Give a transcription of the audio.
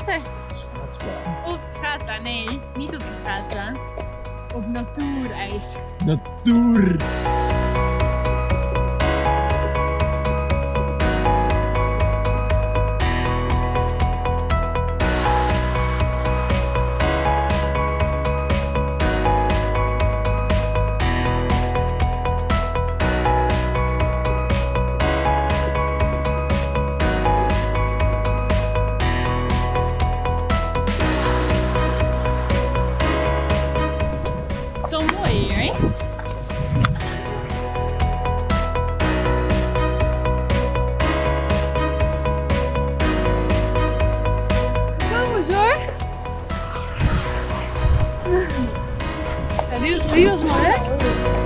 schaatsen. Schaatsbaan. Op de schaatsbaan. Nee, niet op de schaatsbaan. Op natuurijs. Natuur. Zo mooi hier, hè? Kom eens hoor. Ja, die was mooi, hè?